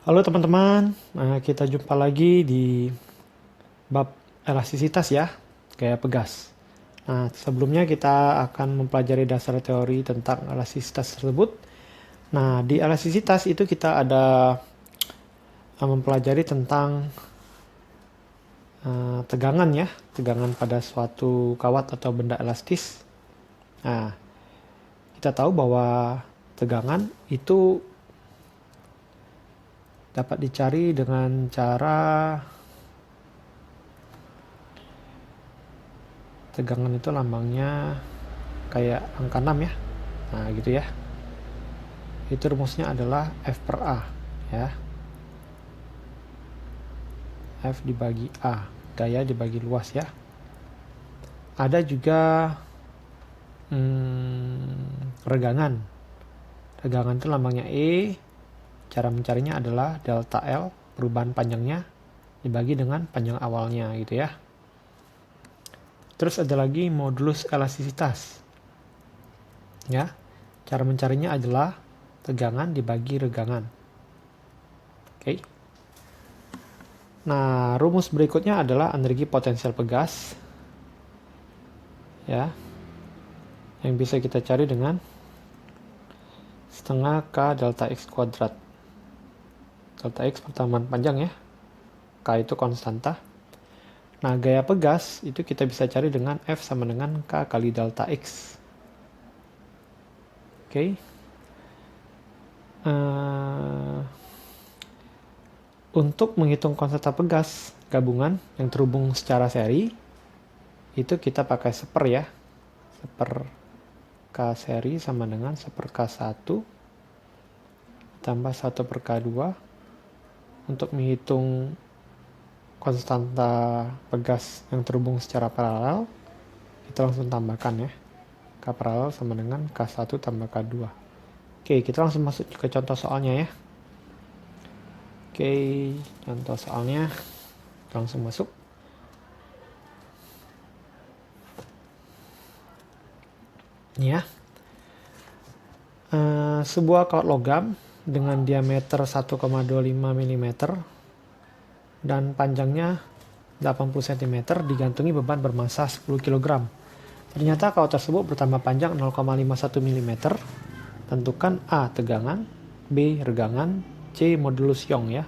Halo teman-teman, kita jumpa lagi di bab elastisitas ya, gaya pegas. Nah, sebelumnya kita akan mempelajari dasar teori tentang elastisitas tersebut. Nah, di elastisitas itu kita ada mempelajari tentang tegangan ya, tegangan pada suatu kawat atau benda elastis. Nah, kita tahu bahwa tegangan itu dapat dicari dengan cara tegangan itu lambangnya kayak angka 6 ya. Nah, gitu ya. Itu rumusnya adalah F per A ya. F dibagi A, gaya dibagi luas ya. Ada juga regangan. Regangan itu lambangnya E. Cara mencarinya adalah delta L, perubahan panjangnya dibagi dengan panjang awalnya gitu ya. Terus ada lagi modulus elastisitas. Ya. Cara mencarinya adalah tegangan dibagi regangan. Oke. Nah, rumus berikutnya adalah energi potensial pegas. Ya. Yang bisa kita cari dengan setengah K delta X kuadrat. Delta X pertambahan panjang ya. K itu konstanta. Nah, gaya pegas itu kita bisa cari dengan F sama dengan K kali delta X. Oke. Untuk menghitung konstanta pegas gabungan yang terhubung secara seri, itu kita pakai seper ya. Seper K seri sama dengan seper K1 tambah 1 per K2. Untuk menghitung konstanta pegas yang terhubung secara paralel, kita langsung tambahkan ya. K paralel sama dengan K1 tambah K2. Oke, kita langsung masuk ke contoh soalnya ya. Oke, contoh soalnya langsung masuk. Ini ya. Sebuah kawat logam dengan diameter 1,25 mm dan panjangnya 80 cm digantungi beban bermassa 10 kg. Ternyata kawat tersebut bertambah panjang 0,51 mm. Tentukan A tegangan, B regangan, C modulus Young ya.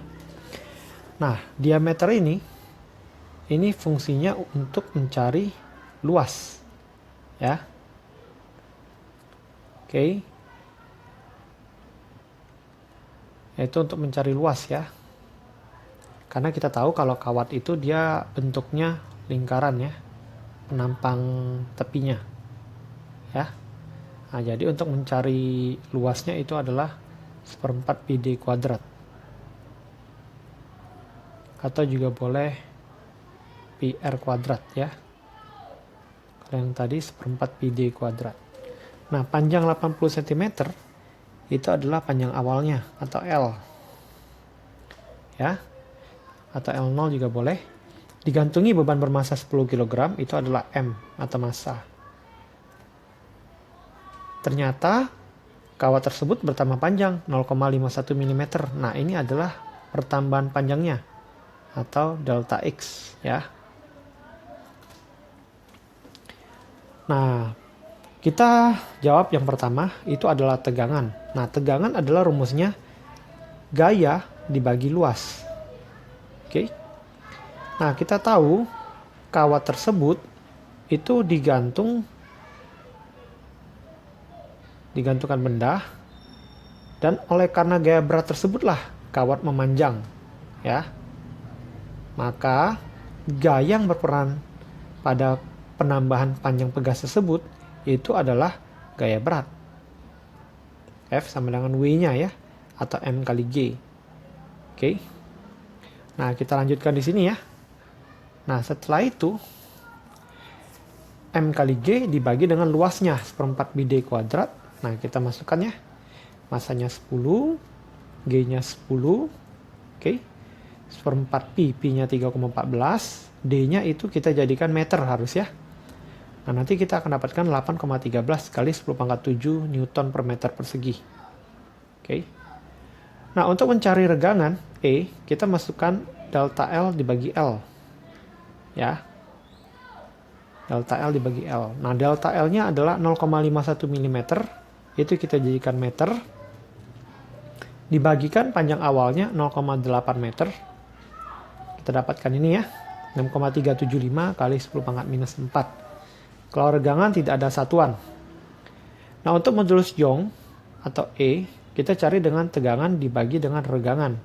Nah, diameter ini fungsinya untuk mencari luas ya. Oke. Itu untuk mencari luas ya. Karena kita tahu kalau kawat itu dia bentuknya lingkaran ya. Penampang tepinya. Ya. Nah, jadi untuk mencari luasnya itu adalah 1/4 πd kuadrat. Atau juga boleh PR kuadrat ya. Kalau yang tadi 1/4 πd kuadrat. Nah, panjang 80 cm itu adalah panjang awalnya atau L. Ya. Atau L0 juga boleh. Digantungi beban bermassa 10 kg itu adalah M atau massa. Ternyata kawat tersebut bertambah panjang 0,51 mm. Nah, ini adalah pertambahan panjangnya atau delta X ya. Nah, kita jawab yang pertama itu adalah tegangan. Nah, tegangan adalah rumusnya gaya dibagi luas. Oke. Nah, kita tahu kawat tersebut itu digantungkan benda, dan oleh karena gaya berat tersebutlah kawat memanjang ya. Maka gaya yang berperan pada penambahan panjang pegas tersebut itu adalah gaya berat. F sama dengan W-nya ya, atau M kali G. Oke. Nah, kita lanjutkan di sini ya. Nah, setelah itu M kali G dibagi dengan luasnya 1/4 πd kuadrat. Nah, kita masukkan ya. Masanya 10, G-nya 10. Oke. 1/4 pi, pi-nya 3,14. D-nya itu kita jadikan meter harus ya. Nah, nanti kita akan dapatkan 8,13 kali 10 pangkat 7 Newton per meter persegi. Oke. Nah, untuk mencari regangan E, kita masukkan delta L dibagi L. Ya. Delta L dibagi L. Nah, delta L-nya adalah 0,51 mm. Itu kita jadikan meter. Dibagikan panjang awalnya 0,8 meter. Kita dapatkan ini ya. 6,375 kali 10 pangkat minus 4. Kalau regangan tidak ada satuan. Nah, untuk modulus Young atau E, kita cari dengan tegangan dibagi dengan regangan.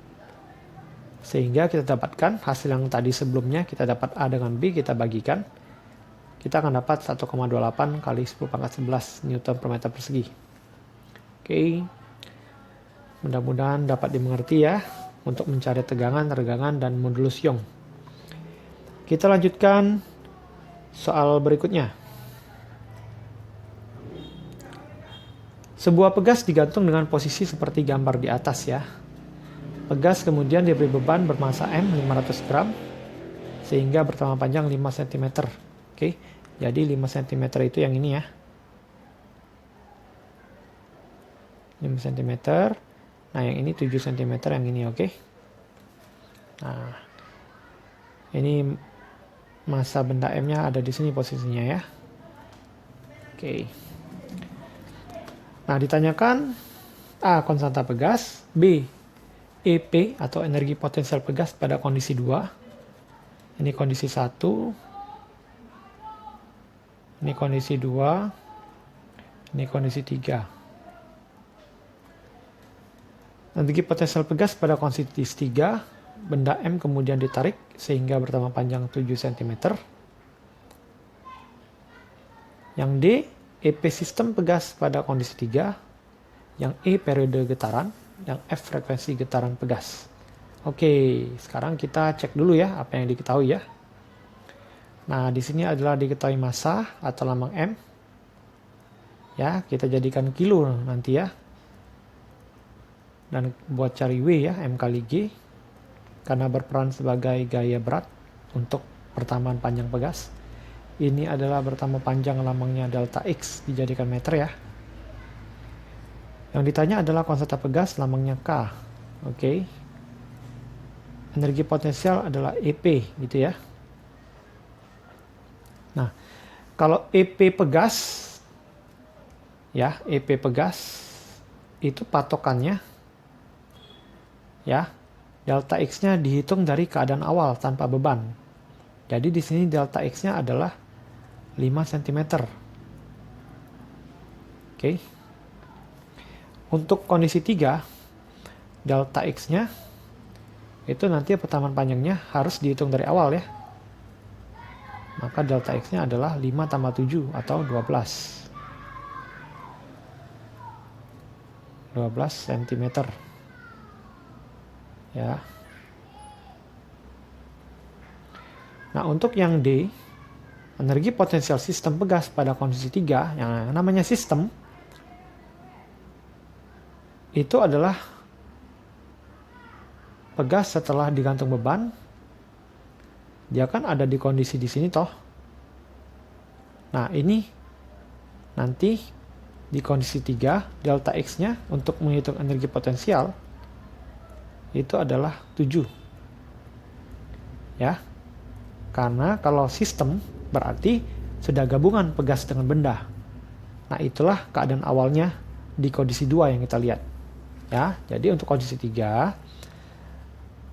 Sehingga kita dapatkan hasil yang tadi sebelumnya, kita dapat A dengan B, kita bagikan. Kita akan dapat 1,28 kali 10 pangkat 11 Newton per meter persegi. Oke. Mudah-mudahan dapat dimengerti ya untuk mencari tegangan, regangan, dan modulus Young. Kita lanjutkan soal berikutnya. Sebuah pegas digantung dengan posisi seperti gambar di atas ya. Pegas kemudian diberi beban bermasa M 500 gram sehingga bertambah panjang 5 cm. Oke, jadi 5 cm itu yang ini ya. 5 cm. Nah, yang ini 7 cm, yang ini oke. Nah, ini massa benda M-nya ada di sini posisinya ya. Oke. Nah, ditanyakan A. konstanta pegas, B. EP atau energi potensial pegas pada kondisi 2. Ini kondisi 1. Ini kondisi 2. Ini kondisi 3. Energi potensial pegas pada kondisi 3, benda M kemudian ditarik sehingga bertambah panjang 7 cm. Yang D, EP sistem pegas pada kondisi 3, yang E periode getaran, yang F frekuensi getaran pegas. Oke, sekarang kita cek dulu ya apa yang diketahui ya. Nah, di sini adalah diketahui massa atau lambang M. Ya, kita jadikan kilo nanti ya. Dan buat cari W ya, M kali G. Karena berperan sebagai gaya berat untuk pertambahan panjang pegas. Ini adalah bertambah panjang lambangnya delta X dijadikan meter ya. Yang ditanya adalah konstanta pegas lambangnya K. Oke. Energi potensial adalah EP gitu ya. Nah, kalau EP pegas ya, EP pegas itu patokannya ya, delta X-nya dihitung dari keadaan awal tanpa beban. Jadi di sini delta X-nya adalah 5 cm. Oke. Untuk kondisi 3, delta X-nya itu nanti pertambahan panjangnya harus dihitung dari awal ya. Maka delta X-nya adalah 5 tambah 7 atau 12. 12 cm. Ya. Nah, untuk yang D, energi potensial sistem pegas pada kondisi 3, yang namanya sistem, itu adalah pegas setelah digantung beban. Dia kan ada di kondisi di sini toh. Nah, ini nanti di kondisi 3, delta X-nya untuk menghitung energi potensial itu adalah 7. Ya. Karena kalau sistem berarti sudah gabungan pegas dengan benda. Nah, itulah keadaan awalnya di kondisi 2 yang kita lihat. Ya, jadi untuk kondisi 3,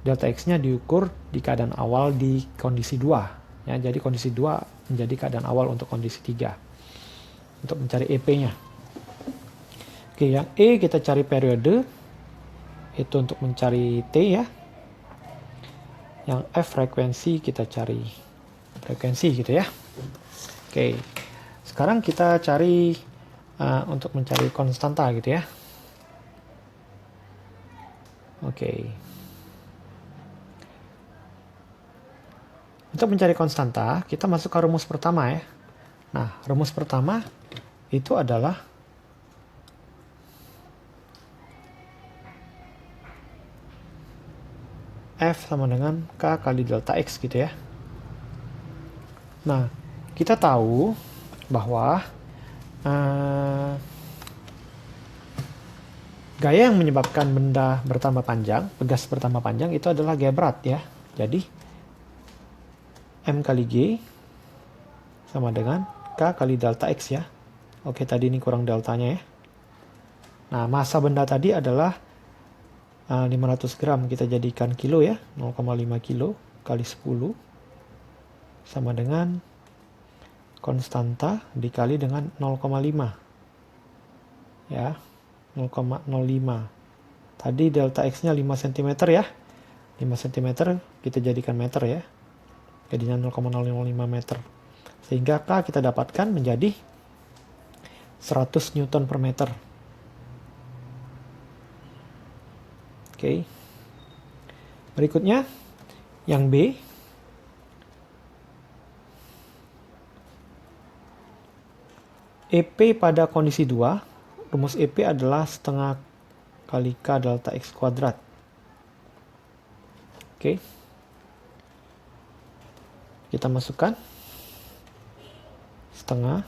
delta X-nya diukur di keadaan awal di kondisi 2. Ya, jadi kondisi 2 menjadi keadaan awal untuk kondisi 3. Untuk mencari EP-nya. Oke, yang E kita cari periode. Itu untuk mencari T ya. Yang F frekuensi kita cari frekuensi gitu ya. Oke. Sekarang kita cari untuk mencari konstanta gitu ya. Oke. Untuk mencari konstanta, kita masuk ke rumus pertama ya. Nah, rumus pertama itu adalah F sama dengan K kali delta X gitu ya. Nah, kita tahu bahwa Gaya yang menyebabkan benda bertambah panjang, pegas bertambah panjang, itu adalah gaya berat ya. Jadi, M kali G sama dengan K kali delta X ya. Oke, tadi ini kurang deltanya ya. Nah, massa benda tadi adalah 500 gram, kita jadikan kilo ya, 0,5 kilo kali 10 sama dengan konstanta dikali dengan 0,5 ya, 0,05. Tadi delta X nya 5 cm ya, 5 cm kita jadikan meter ya, jadinya 0,005 meter, sehingga K kita dapatkan menjadi 100 Newton per meter. Oke. Berikutnya yang B. EP pada kondisi 2, rumus EP adalah setengah kali K delta X kuadrat. Oke. Kita masukkan setengah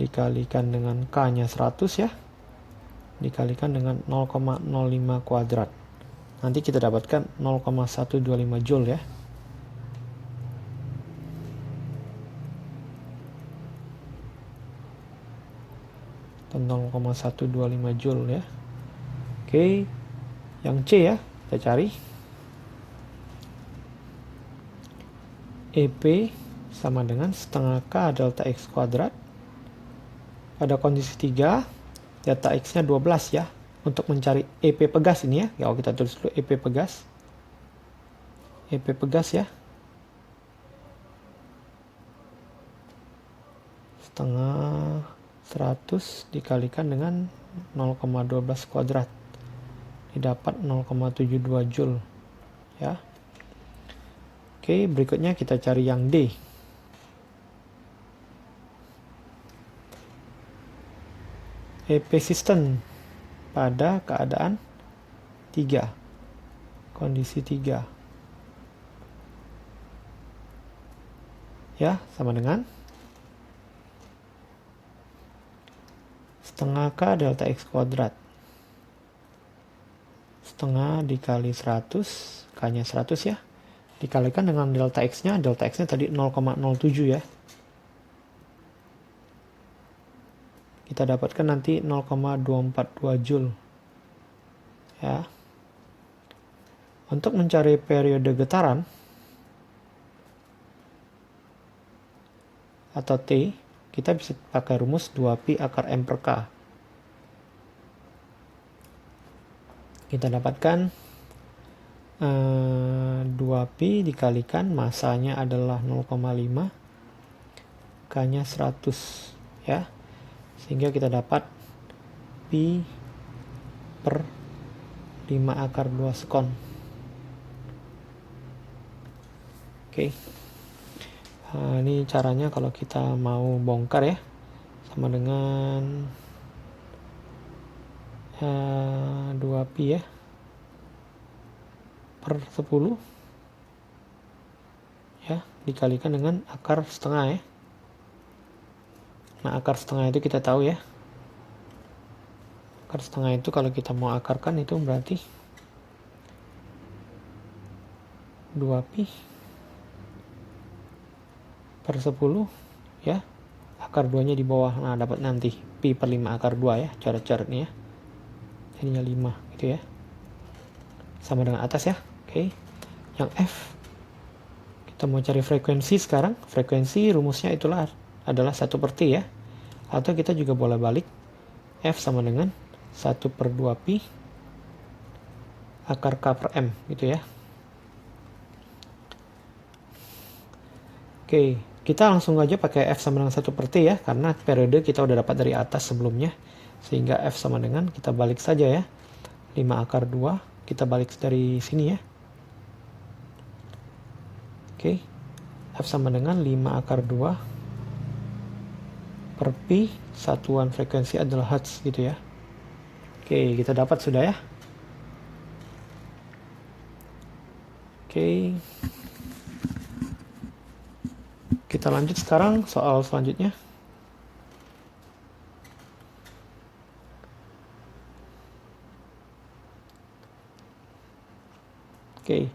dikalikan dengan K-nya 100 ya, dikalikan dengan 0,05 kuadrat. Nanti kita dapatkan 0,125 Joule ya. Atau 0,125 Joule ya. Oke, yang C ya, kita cari. EP sama dengan setengah K delta X kuadrat. Pada kondisi 3, delta X-nya 12 ya. Untuk mencari EP pegas ini ya. Kalau kita tulis dulu EP pegas. EP pegas ya. Setengah 100 dikalikan dengan 0,12 kuadrat. Didapat 0,72 Joule ya. Oke, berikutnya kita cari yang D. EP system pada keadaan 3, kondisi 3 ya, sama dengan setengah K delta X kuadrat, setengah dikali 100, K nya 100 ya, dikalikan dengan delta X nya tadi 0,07 ya. Kita dapatkan nanti 0,242 Joule ya. Untuk mencari periode getaran atau T, kita bisa pakai rumus 2pi akar M per K. Kita dapatkan 2pi dikalikan massanya adalah 0,5, K nya 100 ya, sehingga kita dapat pi per 5 akar 2 sekon. Oke. Nah, ini caranya kalau kita mau bongkar ya, sama dengan 2pi ya per 10 ya, dikalikan dengan akar setengah ya. Nah, akar setengah itu kita tahu ya, akar setengah itu kalau kita mau akarkan itu berarti 2pi per 10 ya, akar 2 nya di bawah. Nah, dapat nanti pi per 5 akar 2 ya, coret-coret nih ya, jadinya 5 gitu ya, sama dengan atas ya. Oke. Yang F, kita mau cari frekuensi sekarang. Frekuensi rumusnya adalah 1/T ya, atau kita juga boleh balik, F sama dengan 1/2pi akar K per M gitu ya. Oke, kita langsung aja pakai F sama dengan 1/T ya, karena periode kita udah dapat dari atas sebelumnya, sehingga F sama dengan, kita balik saja ya, 5 akar 2, kita balik dari sini ya. Oke, F sama dengan 5 akar 2 per pi, satuan frekuensi adalah Hertz gitu ya. Oke, kita dapat sudah ya. Oke, kita lanjut sekarang soal selanjutnya. Oke.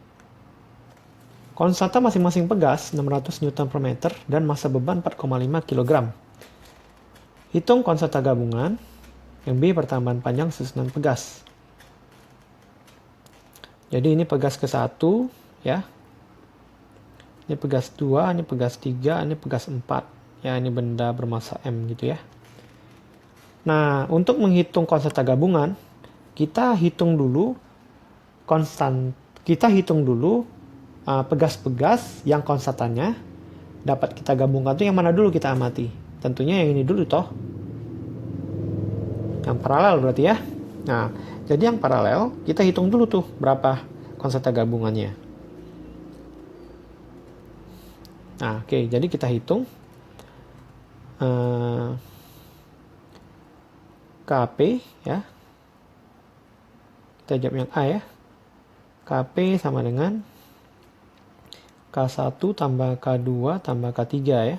Konstanta masing-masing pegas 600 Newton per meter dan massa beban 4,5 kg. Hitung konstanta gabungan, yang B pertambahan panjang susunan pegas. Jadi ini pegas ke-1 ya. Ini pegas 2, ini pegas 3, ini pegas 4. Ya, ini benda bermassa M gitu ya. Nah, untuk menghitung konstanta gabungan, kita hitung dulu pegas-pegas yang konstantannya dapat kita gabungkan tuh yang mana dulu kita amati. Tentunya yang ini dulu toh. Yang paralel berarti ya. Nah, jadi yang paralel kita hitung dulu tuh berapa konstanta gabungannya. Nah, oke, jadi kita hitung KP ya. Kita jawab yang A ya. KP sama dengan K1 tambah K2 tambah K3 ya.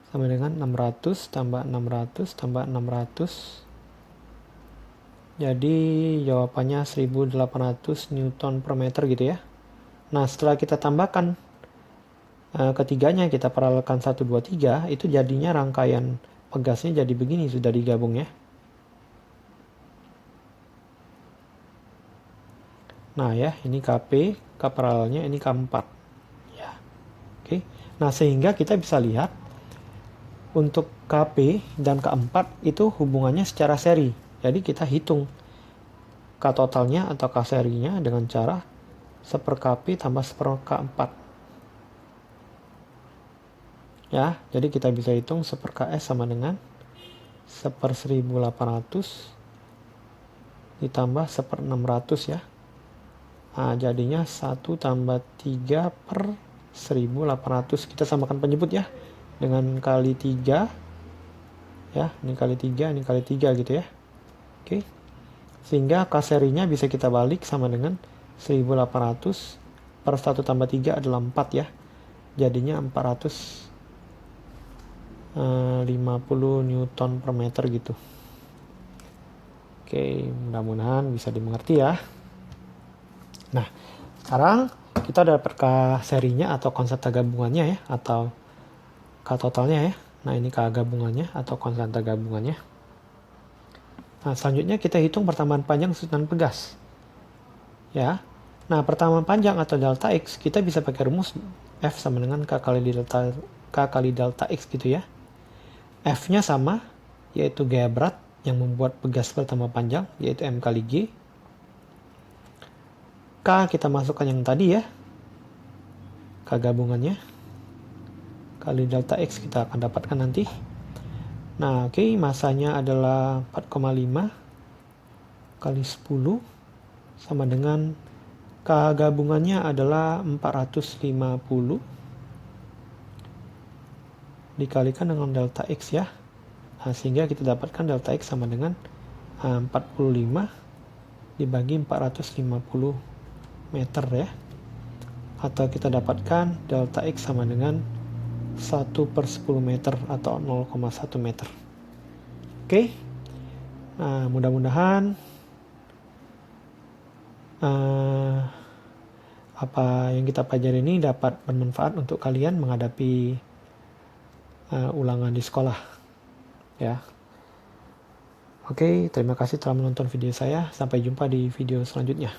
Sama dengan 600 tambah 600 tambah 600. Jadi jawabannya 1800 Newton per meter gitu ya. Nah, setelah kita tambahkan ketiganya, kita paralelkan 1, 2, 3, itu jadinya rangkaian pegasnya jadi begini, sudah digabung ya. Nah ya, ini KP, K paralelnya ini K4. Ya. Oke. Nah, sehingga kita bisa lihat untuk KP dan K4 itu hubungannya secara seri. Jadi kita hitung K totalnya atau K serinya dengan cara 1 KP tambah 1 K4. Ya, jadi kita bisa hitung 1 KS sama dengan 1/1800 ditambah 1/600 ya. Nah, jadinya 1 tambah 3 per 1800. Kita samakan penyebut ya. Dengan kali 3. Ya, ini kali 3, ini kali 3 gitu ya. Oke. Sehingga K serinya bisa kita balik sama dengan 1800 per 1 tambah 3 adalah 4 ya. Jadinya 450 Newton per meter gitu. Oke, mudah-mudahan bisa dimengerti ya. Nah, sekarang kita dapat K serinya atau konstanta gabungannya ya, atau K totalnya ya. Nah, ini K gabungannya atau konstanta gabungannya. Nah, selanjutnya kita hitung pertambahan panjang susunan pegas. Ya. Nah, pertambahan panjang atau delta X kita bisa pakai rumus F sama dengan K kali delta X gitu ya. F-nya sama, yaitu gaya berat yang membuat pegas pertama panjang, yaitu M kali G. K kita masukkan yang tadi ya, K gabungannya, kali delta X kita akan dapatkan nanti. Nah, oke, masanya adalah 4,5 kali 10 sama dengan K gabungannya adalah 450 dikalikan dengan delta X ya. Nah, sehingga kita dapatkan delta X sama dengan 45 dibagi 450 meter ya. Atau kita dapatkan delta X sama dengan 1/10 meter atau 0,1 meter. Oke. Nah, mudah-mudahan apa yang kita pelajari ini dapat bermanfaat untuk kalian menghadapi ulangan di sekolah ya. Oke, terima kasih telah menonton video saya. Sampai jumpa di video selanjutnya.